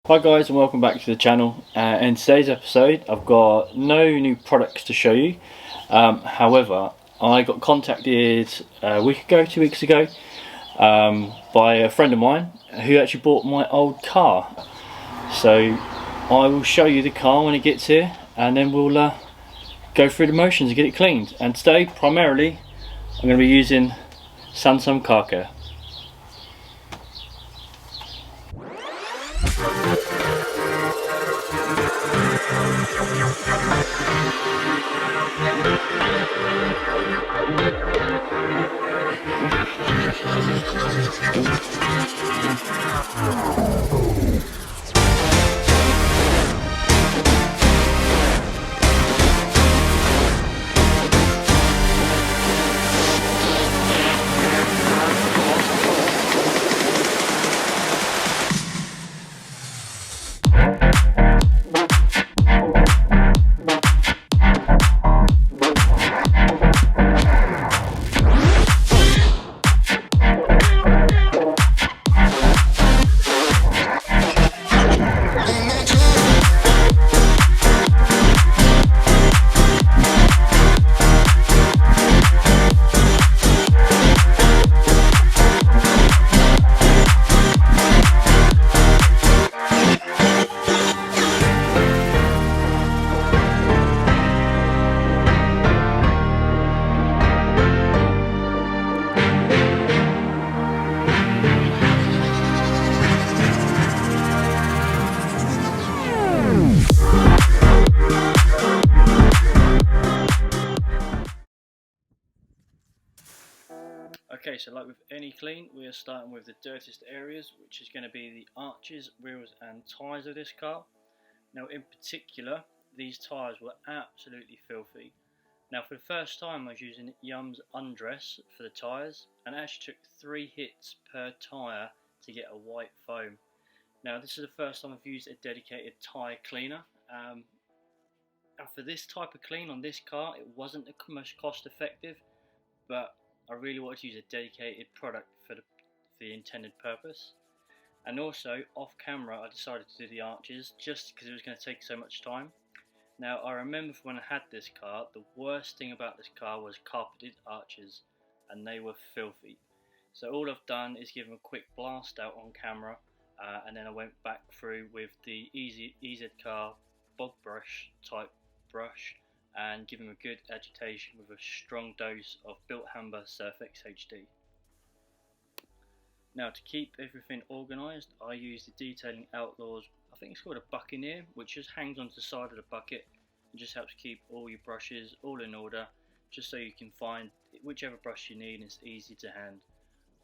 Hi guys, and welcome back to the channel. In today's episode I've got no new products to show you. However, I got contacted a week ago, 2 weeks ago, by a friend of mine who actually bought my old car. So I will show you the car when it gets here, and then we'll go through the motions and get it cleaned. And today primarily I'm going to be using Sansom car care. Okay, so like with any clean, we are starting with the dirtiest areas, which is going to be the arches, wheels and tyres of this car. Now in particular, these tyres were absolutely filthy. Now for the first time I was using Yum's Undress for the tyres, and it actually took 3 hits per tyre to get a white foam. Now this is the first time I've used a dedicated tyre cleaner. And for this type of clean on this car, it wasn't the most cost effective, but I really wanted to use a dedicated product for the intended purpose. And also off camera I decided to do the arches just because it was going to take so much time. Now I remember from when I had this car, the worst thing about this car was carpeted arches, and they were filthy. So all I've done is give them a quick blast out on camera, and then I went back through with the EZ car bog brush type brush and give them a good agitation with a strong dose of Built Hamber Surf X HD. Now to keep everything organised, I use the Detailing Outlaws, I think it's called a buccaneer, which just hangs onto the side of the bucket and just helps keep all your brushes all in order, just so you can find whichever brush you need and it's easy to hand.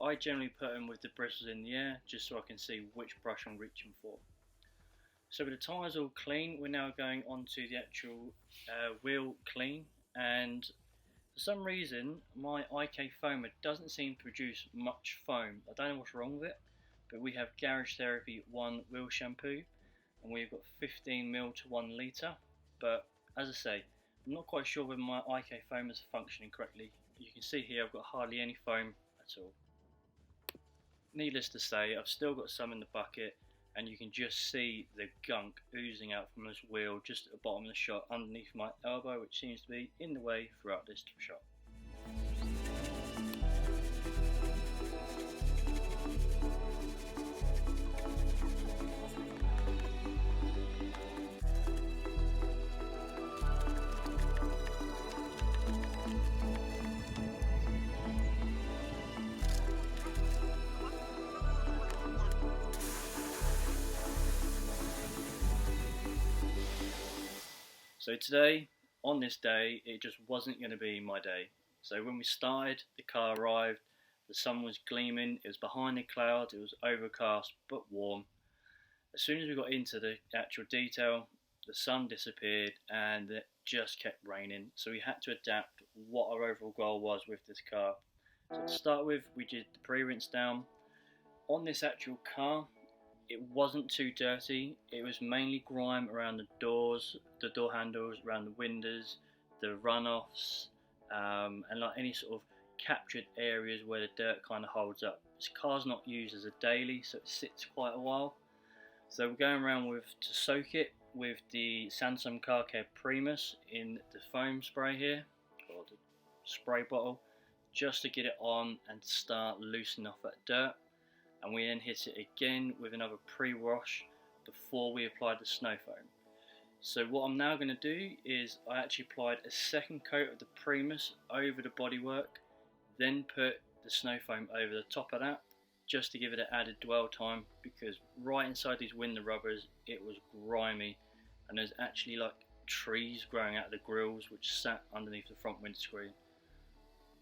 I generally put them with the bristles in the air just so I can see which brush I'm reaching for. So with the tyres all clean, we're now going on to the actual wheel clean, and for some reason my IK foamer doesn't seem to produce much foam. I don't know what's wrong with it, but we have Garage Therapy 1 wheel shampoo and we've got 15ml to 1 litre, but as I say, I'm not quite sure whether my IK foamers are functioning correctly. You can see here I've got hardly any foam at all. Needless to say, I've still got some in the bucket, and you can just see the gunk oozing out from this wheel just at the bottom of the shot underneath my elbow, which seems to be in the way throughout this shot. So today, on this day, it just wasn't going to be my day. So when we started, the car arrived, the sun was gleaming, it was behind the clouds, it was overcast but warm. As soon as we got into the actual detail, the sun disappeared and it just kept raining, so we had to adapt what our overall goal was with this car. So to start with, we did the pre-rinse down. On this actual car, it wasn't too dirty. It was mainly grime around the doors, the door handles, around the windows, the runoffs, and like any sort of captured areas where the dirt kind of holds up. This car's not used as a daily, so it sits quite a while. So we're going around with to soak it with the Sansom Car Care Primus in the foam spray here, or the spray bottle, just to get it on and start loosening off that dirt. And we then hit it again with another pre-wash before we applied the snow foam. So what I'm now going to do is I actually applied a second coat of the Primus over the bodywork, then put the snow foam over the top of that, just to give it an added dwell time, because right inside these window rubbers it was grimy, and there's actually like trees growing out of the grills which sat underneath the front windscreen.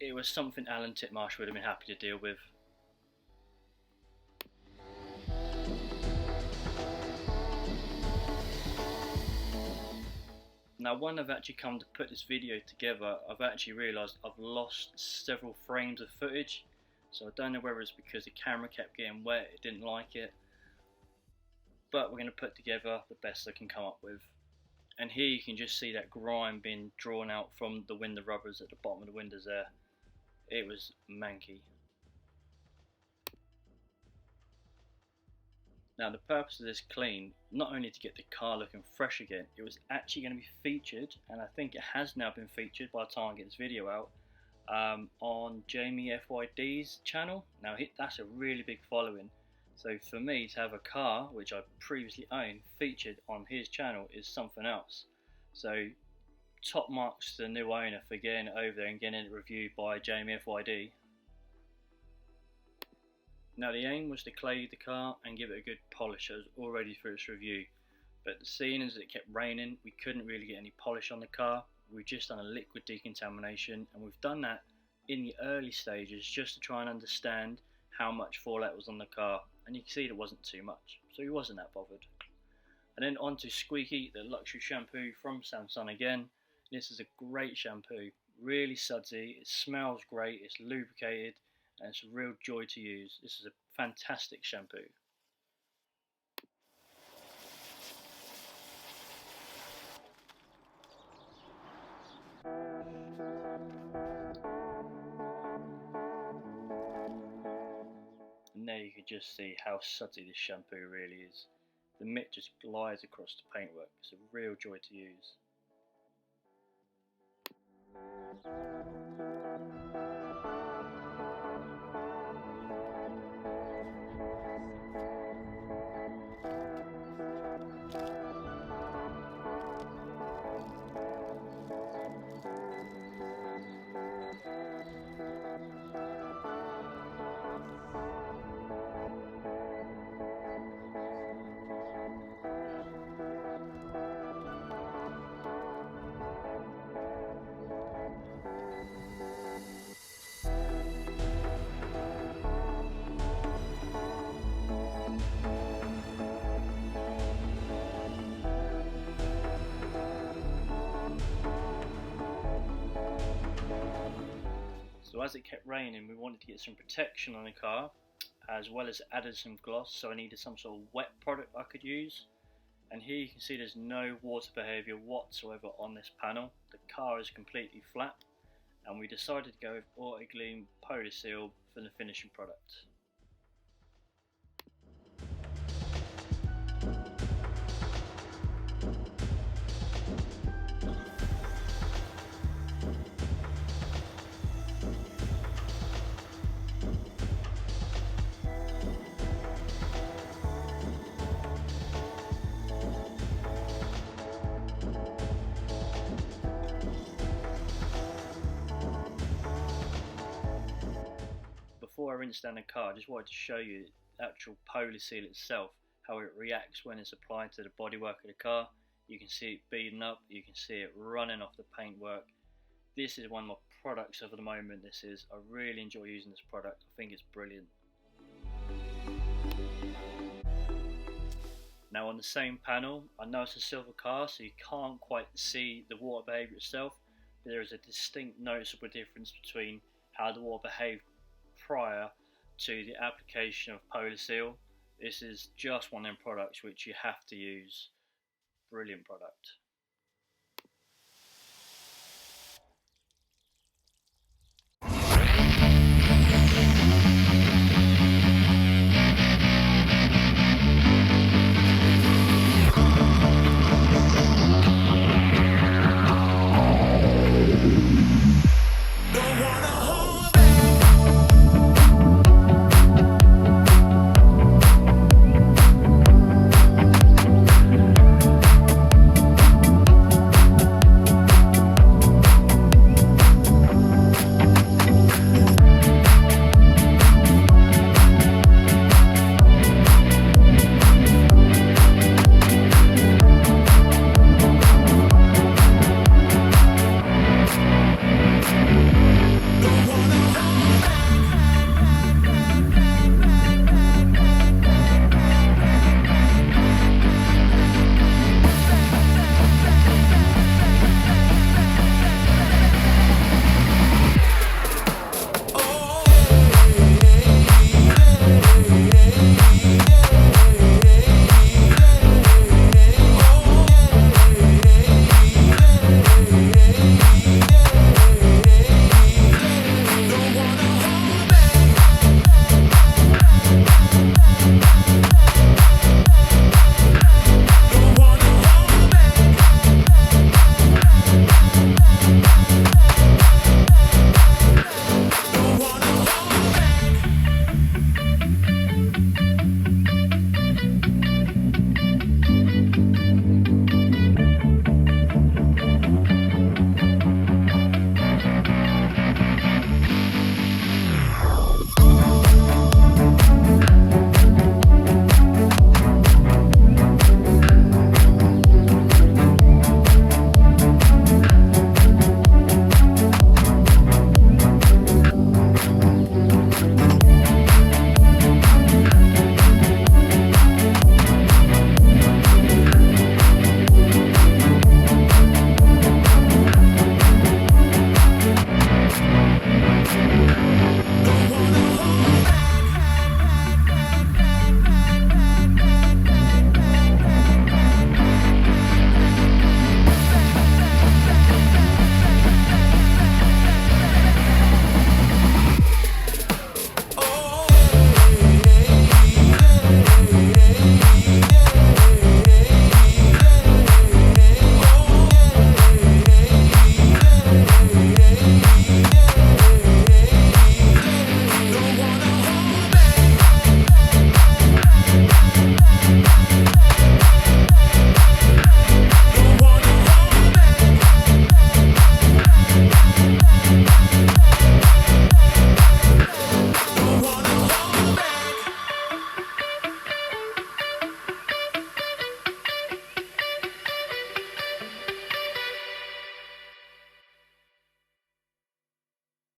It was something Alan Titmarsh would have been happy to deal with. Now when I've actually come to put this video together, I've actually realised I've lost several frames of footage. So I don't know whether it's because the camera kept getting wet, it didn't like it. But we're going to put together the best I can come up with. And here you can just see that grime being drawn out from the window rubbers at the bottom of the windows there. It was manky. Now the purpose of this clean, not only to get the car looking fresh again, it was actually going to be featured, and I think it has now been featured by the time I get this video out, on Jamie FYD's channel. Now that's a really big following, so for me to have a car which I previously owned featured on his channel is something else. So top marks to the new owner for getting it over there and getting it reviewed by Jamie FYD. Now the aim was to clay the car and give it a good polish. It was all ready for its review, but seeing as it kept raining, we couldn't really get any polish on the car. We've just done a liquid decontamination, and we've done that in the early stages just to try and understand how much fallout was on the car, and you can see there wasn't too much, so he wasn't that bothered. And then on to Squeaky, the luxury shampoo from Samsung again. This is a great shampoo, really sudsy, it smells great, it's lubricated, and it's a real joy to use. This is a fantastic shampoo. And there you can just see how sudsy this shampoo really is. The mitt just glides across the paintwork. It's a real joy to use. So as it kept raining, we wanted to get some protection on the car, as well as added some gloss, so I needed some sort of wet product I could use. And here you can see there's no water behaviour whatsoever on this panel. The car is completely flat, and we decided to go with autoglym Polar Seal for the finishing product. Before I rinse down the car, I just wanted to show you the actual Polar Seal itself, how it reacts when it's applied to the bodywork of the car. You can see it beading up, you can see it running off the paintwork. This is one of my products of the moment. I really enjoy using this product. I think it's brilliant. Now on the same panel, I know it's a silver car, so you can't quite see the water behaviour itself, but there is a distinct noticeable difference between how the water behaved prior to the application of Polar Seal. This is just one of them products which you have to use. Brilliant product.